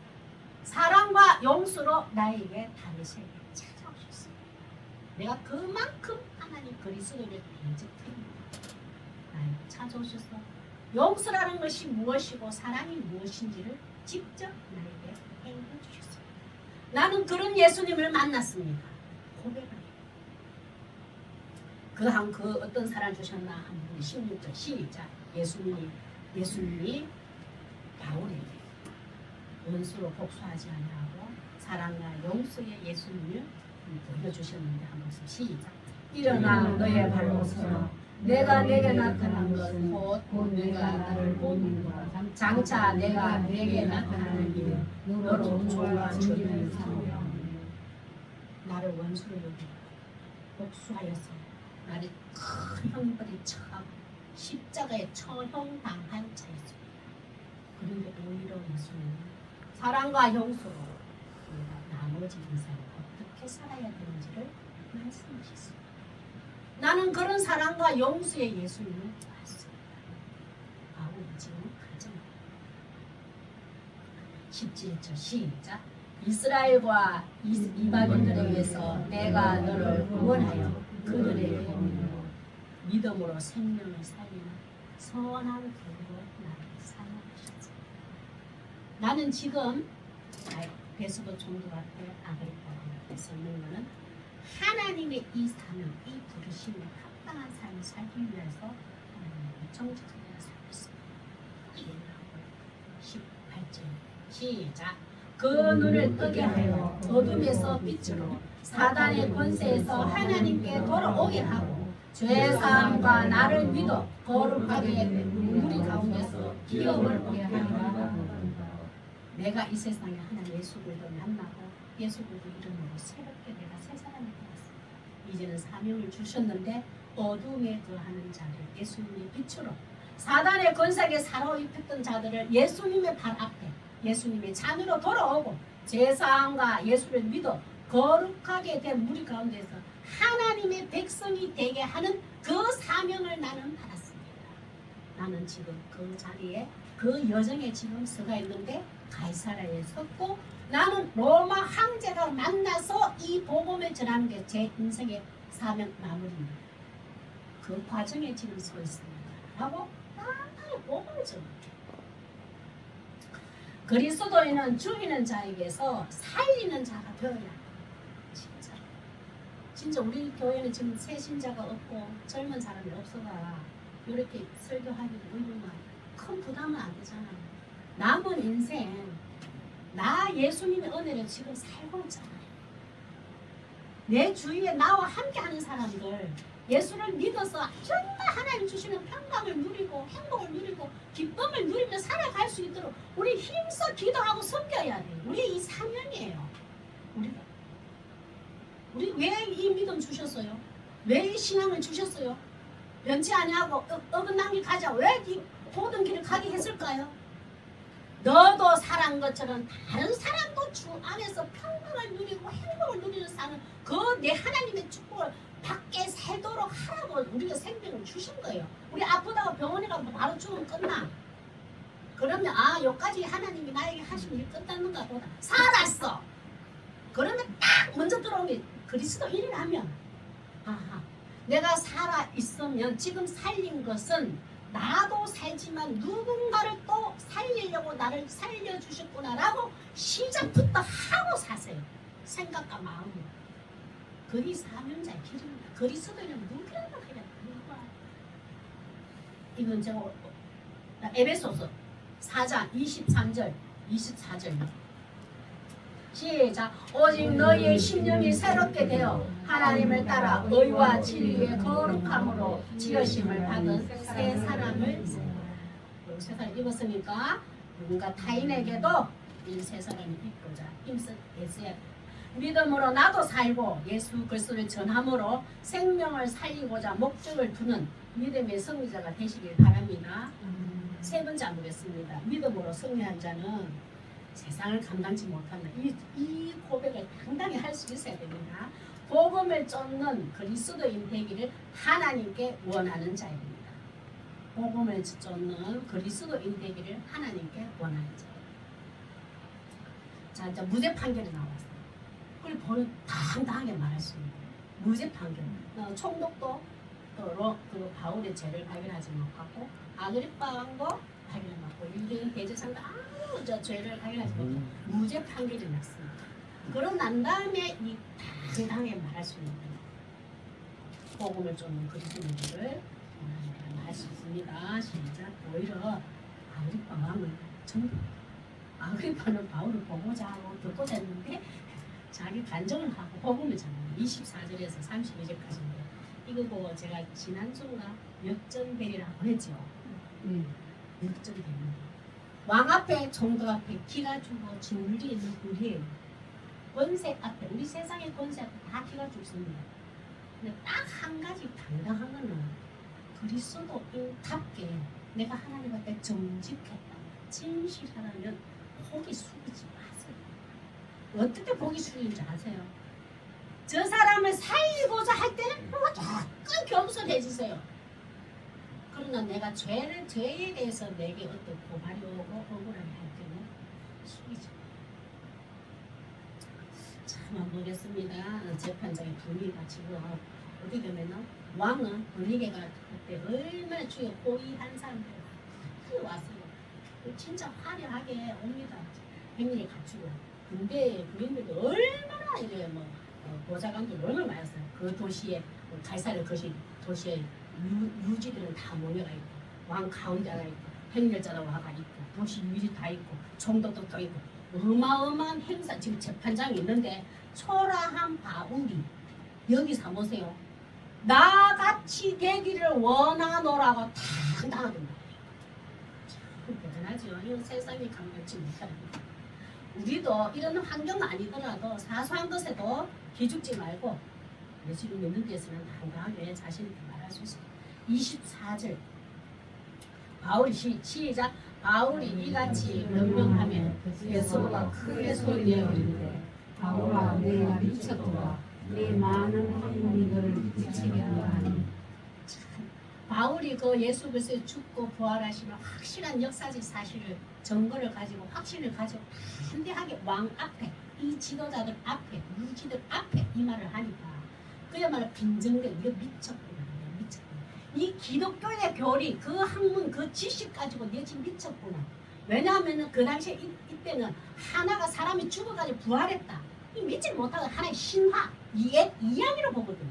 사랑과 용서로 나에게 담메색에 찾아오셨습니다. 내가 그만큼 하나님 그리스도를 대적합니다. 나에게 찾아오셔서 용서라는 것이 무엇이고 사랑이 무엇인지를 직접 나에게 행해 주셨습니다. 나는 그런 예수님을 만났습니다. 고백을 해요. 그 어떤 사랑 주셨나 한번 16절 시작. 예수님이 바울에게 원수로 복수하지 아니하고 사랑과 용서의 예수님을 보여주셨는데 한 말씀 시작. 일어나 너의 발로 서라. 내가 내게 나타난 것은 곧 내가 나를 보는 것 장차 내가 내게 나타나는 일은 너로 종과 주님을 삼으려 나를 원수로 여기고 복수하여서 나를 큰 형벌이 처하고 십자가에 처형당한 자였습니다. 그런데 오히려 예수님은 사랑과 용서로 우리가 나머지 인생을 어떻게 살아야 되는지를 말씀하셨습니다. 나는 그런 사랑과 용서의 예수님을 봤습니다. 바울이 지금 가정합니다. 17절 시작. 이스라엘과 이방인들에 의해서 내가 너를 구원하여 그들에게 믿음으로 생명을 살리는 선한 도로 나를 사용하셨습니다. 나는 지금 베스도 총독 앞에 아그리파 앞에 서는 것은 하나님의 이 사명, 이 부르심에 합당한 삶을 살기 위해서 하나님의 정직하게 살고 있습니다. 18절 시작. 그 눈을 뜨게 하여 어둠에서 빛으로 사단의 권세에서 하나님께 돌아오게 하고 죄사함과 나를 믿어 거룩하게 된 우리 가운데서 기업을 얻게 하리라. 내가 이 세상에 하나 예수를 만나고 예수를 이름으로 새롭게 내가 새 사람이 되었습니다. 이제는 사명을 주셨는데 어둠에 거하는 자를 예수님의 빛으로 사단의 권세에 사로잡혔던 자들을 예수님의 발 앞에 예수님의 잔으로 돌아오고 제사함과 예수를 믿어 거룩하게 된 우리 가운데서 하나님의 백성이 되게 하는 그 사명을 나는 받았습니다. 나는 지금 그 자리에 그 여정에 지금 서가 있는데 가이사라에 섰고 나는 로마 황제가 만나서 이 복음을 전하는 게 제 인생의 사명 마무리입니다. 그 과정에 지금 서 있습니다. 하고 나의 복음을 전합니다. 그리스도인은 죽이는 자에게서 살리는 자가 되어야 합니다. 진짜 우리 교회는 지금 새 신자가 없고 젊은 사람이 없어가 이렇게 설교하기도 의무만 큰 부담은 안 되잖아요. 남은 인생 나 예수님의 은혜를 지금 살고 있잖아요. 내 주위에 나와 함께하는 사람들 예수를 믿어서 정말 하나님 주시는 평강을 누리고 행복을 누리고 기쁨을 누리며 살아갈 수 있도록 우리 힘써 기도하고 섬겨야 돼요. 우리 이 사명이에요. 우리 왜 이 믿음 주셨어요? 왜 이 신앙을 주셨어요? 변치 아니하고 어긋난 길 가자. 왜 이 모든 길을 가게 했을까요? 너도 살아간 것처럼 다른 사람도 주 안에서 평강을 누리고 행복을 누리는 사는 그 내 하나님의 축복을 받게 살도록 하라고 우리가 생명을 주신 거예요. 우리 아프다고 병원에 가면 바로 죽으면 끝나. 그러면 여기까지 하나님이 나에게 하신 일 끝났는가 보다. 살았어. 그러면 딱 먼저 들어온 게 그리스도인이라면 내가 살아 있으면 지금 살린 것은 나도 살지만 누군가를 또 살리려고 나를 살려주셨구나라고 시작부터 하고 사세요. 생각과 마음으로. 그게 사명자의 길입니다. 그리스도인은 누구라도 그냥 누구야. 이건 제가 에베소서 4장 23절 24절 시작. 오직 너희의 심령이 새롭게 되어 하나님을 따라 의와 진리의 거룩함으로 지으심을 받은 새 사람을 새 사람 입었으니까 누군가 타인에게도 이 새 사람이 입고자 힘써 애써야 믿음으로 나도 살고 예수 그리스도를 전함으로 생명을 살리고자 목적을 두는 믿음의 승리자가 되시길 바랍니다. 세 번째 안 보겠습니다. 믿음으로 승리한 자는 세상을 감당치 못한다. 이 고백을 당당히 할 수 있어야 됩니다. 복음을 쫓는 그리스도인 되기를 하나님께 원하는 자입니다. 복음을 쫓는 그리스도인 되기를 하나님께 원하는 자. 자, 이제 무죄 판결이 나왔어요. 그걸 보는 당당하게 말할 수 있는 무죄 판결. 총독도 그 바울의 죄를 발견하지 못하고 아그리파 왕도 발견 못하고 유대인 대제사장도 아무 죄를 발견하지 못하고 무죄 판결이 났습니다. 그런 난 다음에 이 당당하게 말할 수 있는 복음을 쫓는 그리스도인들을 말할 수 있습니다. 시작. 오히려 아그리파 왕을 아그리파는 바울을 보고자 하고 듣고자 했는데 자기 간정을 하고 복음을 전합니다. 24절에서 32절까지인데 이거 보고 제가 지난주인가 역전배리를 한번 했죠. 역전배리. 왕 앞에 총독 앞에 기가 죽고 진리 있는 우리예요. 권세 앞에 우리 세상의 권세 앞에 다 기가 죽습니다. 근데 딱 한 가지 당당한 거는 그리스도인답게 내가 하나님 앞에 정직했다. 진실하다면 고기 숙이지 마세요. 어떻게 고기 숙이는지 아세요? 저 사람을 살리고자 할 때는 조금 겸손해지세요. 그러나 내가 죄에 대해서 내게 어떤 고발이 오고 억울하게 할 때는 숙이지 마. 참 보겠습니다. 재판장의 분위기가 지금 어떻게 되면 왕은 분위기가 그때 얼마나 주에 고의한 사람들 왔어요. 진짜 화려하게 옵니다. 백리를 갖추고. 근데 부인들도 얼마나 이제 보좌관들 얼마나 많았어요. 그 도시에 가이사랴 도시에 유지들은 다 모여가 있고 왕 가운데가 있고 행렬자라 와가 있고 도시 유지 다 있고 총독도 또 있고 어마어마한 행사 지금 재판장이 있는데 초라한 바울이 여기 사보세요. 나같이 되기를 원하노라고 당당하던가. 참 대단하죠. 이건 세상이 감당치 못하는 거예요. 우리도 이런 환경 아니더라도 사소한 것에도 기죽지 말고 예수를 믿는 데서는 당당하게 자신있게 말할 수 있어요. 24절 바울이 시작. 바울이 이같이 명령하며 베드로가 크게 소리내어 이르되 바울아 내가 미쳤도다. 내 많은 학문이 너를 미치게 하니. 바울이 그 예수 그리스도의 죽고 부활하시는 확실한 역사적 사실을 증거를 가지고 확신을 가지고 담대하게 왕 앞에 이 지도자들 앞에 무지들 앞에 이 말을 하니까 그야말로 빈정된 이거 미쳤구나. 이 기독교의 교리 그 학문 그 지식 가지고 내 지금 미쳤구나. 왜냐하면 그 당시에 이때는 하나가 사람이 죽어가지고 부활했다. 이 믿지 못하고 하나의 신화 이야기로 보거든요.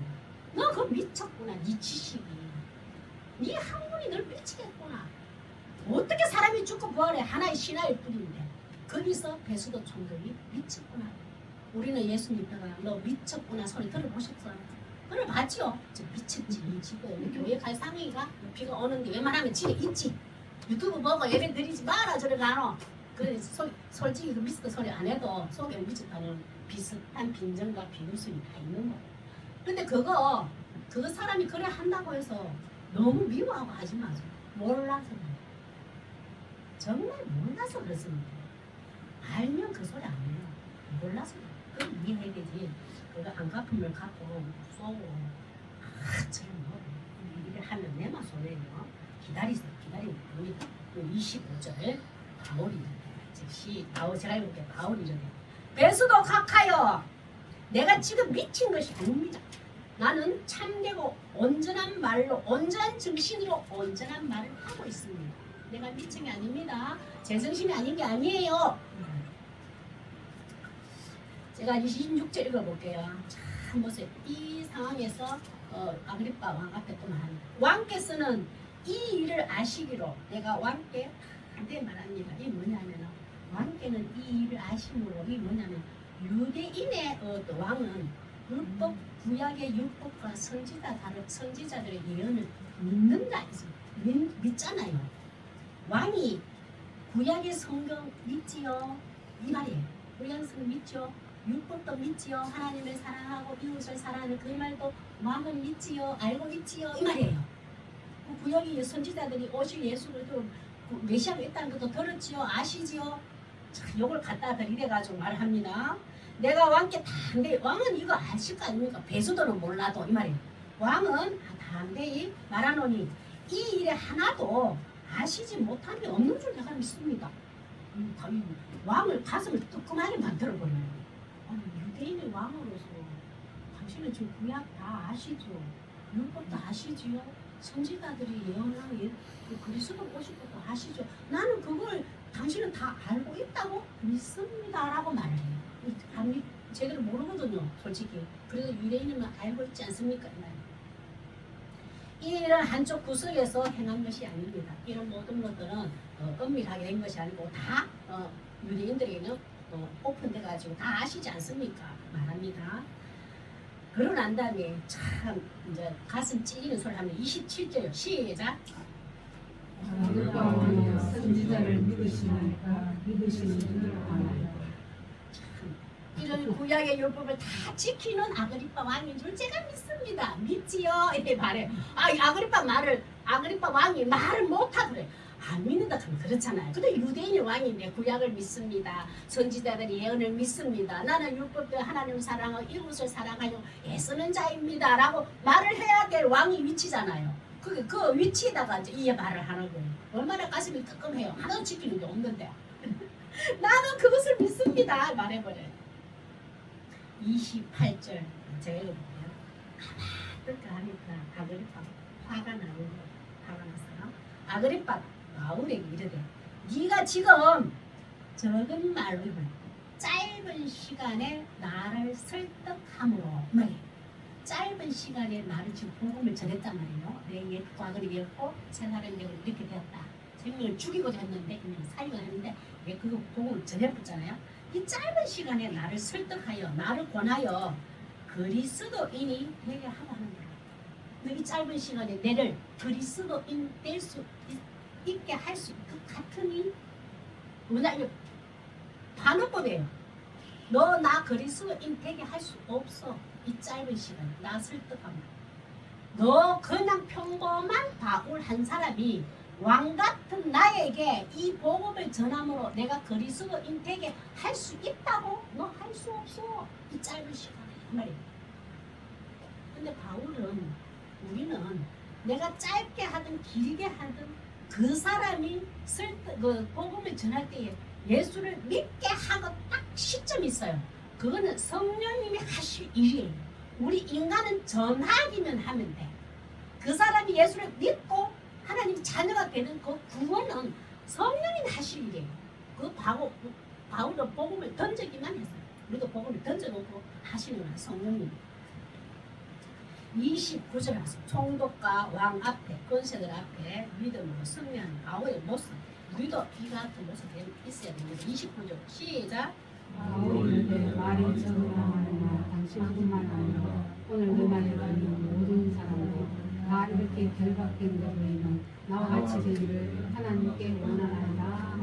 너 그거 미쳤구나. 네 지식이 네 학문이 널 미치겠구나. 어떻게 사람이 죽고 부활해. 하나의 신화일 뿐인데 거기서 베드로 총독이 미쳤구나. 우리는 예수 믿다가 너 미쳤구나 소리 들어보셨어요? 들어봤죠? 저 미쳤지. 지금 교회 갈 상황이가 비가 오는데 웬만하면 집에 있지. 유튜브 보고 예배 드리지 마라 저래 가노. 그래 솔직히 그 미스터 소리 안 해도 속에 미쳤다는 비슷한 빈정과 비웃음이 다 있는 거예요. 근데 그거 사람이 그래 한다고 해서 너무 미워하고 하지 마세요. 몰라서 그래요. 정말 몰라서 그렇습니다. 알면 그 소리 안 해요. 몰라서 그래요. 그걸 이해해야 되지. 그거 안 갚으면 갚고 쏘고 저런 뭐 일을 하면 내만 손해요. 기다리세요. 기다리면 됩니다. 25절 바울이 즉시 제가 읽을게요. 바울이 이러네. 베드로 각하여 내가 지금 미친 것이 아닙니다. 나는 참되고 온전한 말로 온전한 정신으로 온전한 말을 하고 있습니다. 내가 미친 게 아닙니다. 제 정신이 아닌 게 아니에요. 제가 26절 읽어볼게요. 참 보세요. 이 상황에서 아그리빠 왕 앞에 또 말합니다. 왕께서는 이 일을 아시기로 내가 왕께 한테 말합니다. 이게 뭐냐면 왕께는 이 일을 아심으로 이게 뭐냐면 유대인의 왕은 율법 구약의 율법과 선지자들의 예언을 믿는다 해서 믿잖아요. 왕이 구약의 성경 믿지요? 이 말이에요. 구약의 성경 믿죠? 율법도 믿지요. 하나님을 사랑하고 이웃을 사랑하는 그 말도 왕은 믿지요. 알고 있지요. 이 말이에요. 그 구약의 선지자들이 오실 예수를 메시아가 있다는 것도 들었지요. 아시지요. 이걸 갖다 이래가지고 말합니다. 내가 왕께 담대히 왕은 이거 아실 거 아닙니까? 베드로는 몰라도 이 말이에요. 왕은 담대히 말하노니 이 일에 하나도 아시지 못한 게 없는 줄 내가 믿습니다. 왕을 가슴을 뜨끔하게 만들어버려요. 유대인의 왕으로서 당신은 지금 구약 다 아시죠? 율법도 아시지요? 선지자들이 예언한 그리스도 오실 것도 아시죠? 나는 그걸 당신은 다 알고 있다고 믿습니다 라고 말해요. 제대로 모르거든요 솔직히. 그래도 유대인은 알고 있지 않습니까? 이 일은 한쪽 구석에서 행한 것이 아닙니다. 이런 모든 것들은 은밀하게 된 것이 아니고 다 유대인들에게는 오픈돼가지고 다 아시지 않습니까? 말합니다. 그러고 난 다음에 참 이제 가슴 찌리는 소리 하면 27절 시작. 아그리빠 왕이여 선지자를 믿으시나이까 믿으시는 줄을 아나이다. 이런 구약의 율법을 다 지키는 아그리빠 왕인 줄 제가 믿습니다. 믿지요? 이렇게 말해. 아그리빠 왕이 말을 못하더래. 안 믿는다 그러면 그렇잖아요. 근데 유대인의 왕인데 구약을 믿습니다. 선지자들의 예언을 믿습니다. 나는 율법대 하나님을 사랑하고 이웃을 사랑하려 애쓰는 자입니다. 라고 말을 해야 될 왕이 위치잖아요. 그 위치에다가 이제 이 말을 하는 거예요. 얼마나 가슴이 뜨끔해요. 하나도 지키는 게 없는데. 나는 그것을 믿습니다. 말해버려요. 28절 제가 읽어볼게요. 그렇게 하니까 아그리빠가 화가 나는 거예요. 화가 났어요. 아그리빠가 바울에게 이르되 네가 지금 적은 말로 짧은 시간에 나를 설득함으로 짧은 시간에 나를 지금 복음을 전했단 말이에요. 내 옛 과거를 잃고 생활을 이렇게 되었다. 생명을 죽이고자 했는데 살려고 했는데 왜 그거 복음을 전해봤잖아요. 이 짧은 시간에 나를 설득하여 나를 권하여 그리스도인이 되게 하고 하는 거예요. 이 짧은 시간에 내를 그리스도인 될 수 있게 할 수 같으니 뭐냐 이거 반어법이에요. 너 나 그리스도인 되게 할 수 없어. 이 짧은 시간에 나 설득합니다. 너 그냥 평범한 바울 한 사람이 왕 같은 나에게 이 복음을 전함으로 내가 그리스도인 되게 할 수 있다고? 너 할 수 없어. 이 짧은 시간에 그 말이에요. 근데 바울은 우리는 내가 짧게 하든 길게 하든 그 사람이 그 복음을 전할 때에 예수를 믿게 하고 딱 시점이 있어요. 그거는 성령님이 하실 일이에요. 우리 인간은 전하기만 하면 돼. 그 사람이 예수를 믿고 하나님 자녀가 되는 그 구원은 성령님이 하실 일이에요. 그 바울은 복음을 던지기만 했어요. 우리도 복음을 던져놓고 하시는 건 성령님. 29절 하세요. 총독과 왕 앞에 권세들 앞에 믿음으로 승리하는 바울의 모습. 우리도 이 같은 모습이 있어야 됩니다. 29절 시작. 바울인데 말이 정당하느냐 당신뿐만 아니라 오늘 그 말을 듣는 모든 사람들 다 이렇게 결박된 자로에는 나와 같이 되기를 하나님께 원하나이다.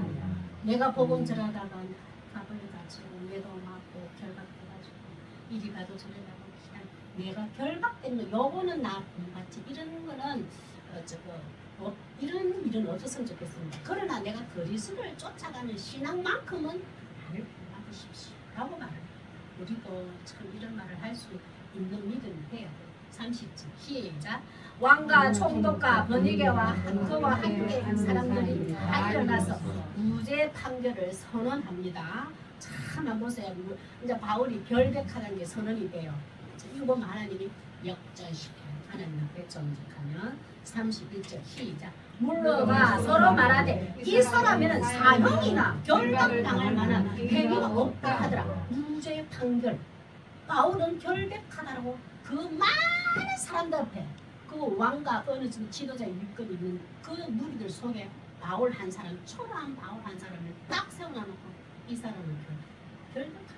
내가 복음 전하다가 가버려 가지고 매도 맞고 결박돼가지고 이리 가도 저리 가도 그냥 내가 결박된 거 요거는 나 본받지 이런 거는 이런 일은 없었으면 좋겠습니다. 그러나 내가 그리스도를 쫓아가는 신앙만큼은 나를 본받으십시오 라고 말해요. 우리도 참 이런 말을 할 수 있는 믿음이 돼야 돼요. 30절 시작. 왕과 총독과 번이게와 그와 함께 한 사람들이 다 일어나서 무죄 판결을 선언합니다. 참 한번 보세요. 이제 바울이 결백하는 게 선언이 돼요. 이거 보면 하나님이 역전시켜요. 하나님 앞에 정직하면 31절 시작. 물러가 서로 말하되 이 사람에는 사형이나 결박당할 만한 행위가 없다 하더라. 무죄 판결. 바울은 결백하다라고 그 많은 사람들 앞에 그 왕과 어느 지도자의 위권 있는 그 무리들 속에 바울 한 사람, 초라한 바울 한 사람을 딱 세워놓고 이 사람을 결백하다.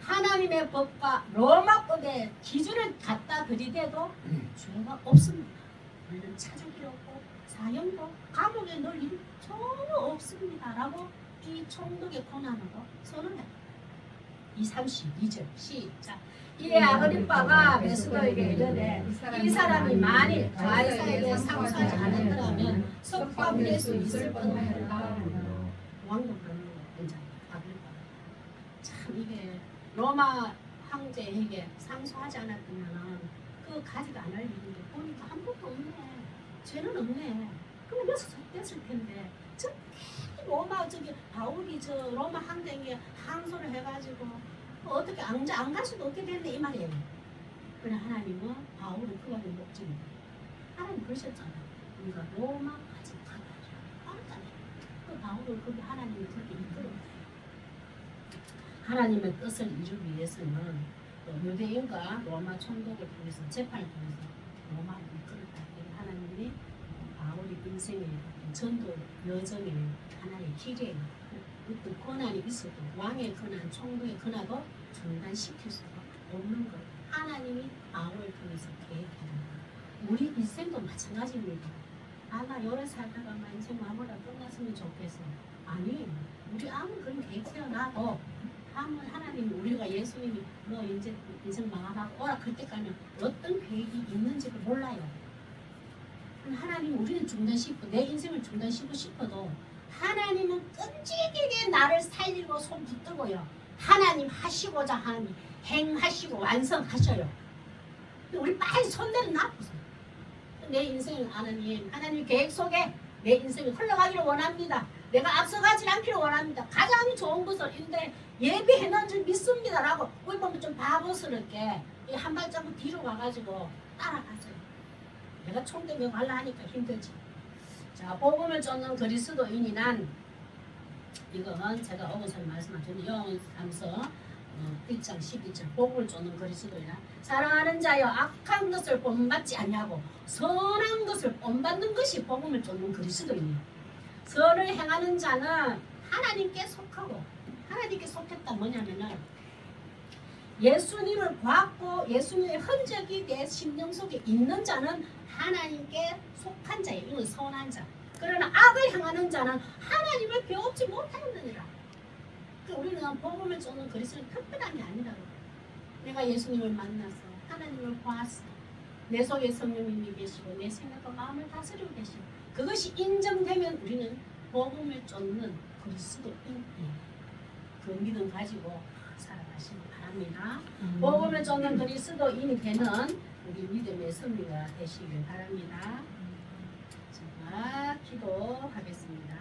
하나님의 법과 로마법의 기준을 갖다 들이대도 죄가 없습니다. 우리는 찾을 필요 없고 사형도 감옥에 넣을 일이 전혀 없습니다. 라고 이 총독의 권한으로 선언했다. 이 32절 시작. 이에 아그리빠가 베스도에게 이르되 이 사람이 만일 가이사에게 상소하지 않았더라면 석방될 수 있을 뻔하였다. 왕도 그런 거 아그리빠가 참 이게 로마 황제에게 상소하지 않았으면 그 가지도 않을 일인데 보니까 한 번도 없네. 죄는 없네. 그럼 여기서 됐을 텐데 저 로마 바울이 저 로마 황제에게 항소를 해가지고 어떻게 안 갈 수도 없게 됐네 이 말이에요. 그러나 하나님은 바울은 그가 된 목적입니다. 하나님 그러셨잖아요. 우리가 로마까지 가자. 그 바울을 그게 하나님이 그렇게 이끌어요. 하나님의 뜻을 이루기 위해서는 유대인과 로마 총독을 통해서 재판을 통해서 로마를 이끌었다. 하나님이 바울의 인생의 전도 여정에 하나의 길이에요. 어떤 권한이 있어도 왕의 권한, 총독의 권한도 중단시킬 수가 없는 거예요. 하나님이 바울을 통해서 계획합니다. 우리 인생도 마찬가지입니다. 나 오래 살다가 인생 마무리가 끝났으면 좋겠어. 아니, 우리 아무 그런 계획 세워놔도 하나님 우리가 예수님이 너 이제 인생 망하고 오라 그럴 때까지 어떤 계획이 있는지도 몰라요. 하나님 우리는 중단시키고 내 인생을 중단시키고 싶어도 하나님은 끈질기게 나를 살리고 손 붙들고요. 하나님 하시고자 하니 행하시고 완성하셔요. 우리 빨리 손대는 놔두세요. 내 인생을 하나님 계획 속에 내 인생이 흘러가기를 원합니다. 내가 앞서가지 않기를 원합니다. 가장 좋은 것을 인데 예비해놓은 줄 믿습니다. 라고 우리 보면 좀 바보스럽게 한 발자국 뒤로 가가지고 따라가세요. 내가 총대며 갈라 하니까 힘들지. 자, 복음을 쫓는 그리스도인이 난 이건 제가 어거서 말씀하신 요한삼서 1장 12절 복음을 쫓는 그리스도인아 사랑하는 자여 악한 것을 본받지 아니하고 선한 것을 본받는 것이 복음을 쫓는 그리스도인이에요. 선을 행하는 자는 하나님께 속하고 하나님께 속했다 뭐냐면은 예수님을 보았고 예수님의 흔적이 내 심령 속에 있는 자는 하나님께 속한 자예요. 이건 선한 자. 그러나 악을 향하는 자는 하나님을 배우지 못하느니라. 우리는 복음을 쫓는 그리스도는 특별한 게 아니라고. 내가 예수님을 만나서 하나님을 보았어. 내 속에 성령님이 계시고 내 생각과 마음을 다스리고 계시고 그것이 인정되면 우리는 복음을 쫓는 그리스도인이에요. 그 믿음 가지고 살아가시기 바랍니다. 복음을 쫓는 그리스도인이 되는 우리 믿음의 승리가 되시길 바랍니다. 자, 기도하겠습니다.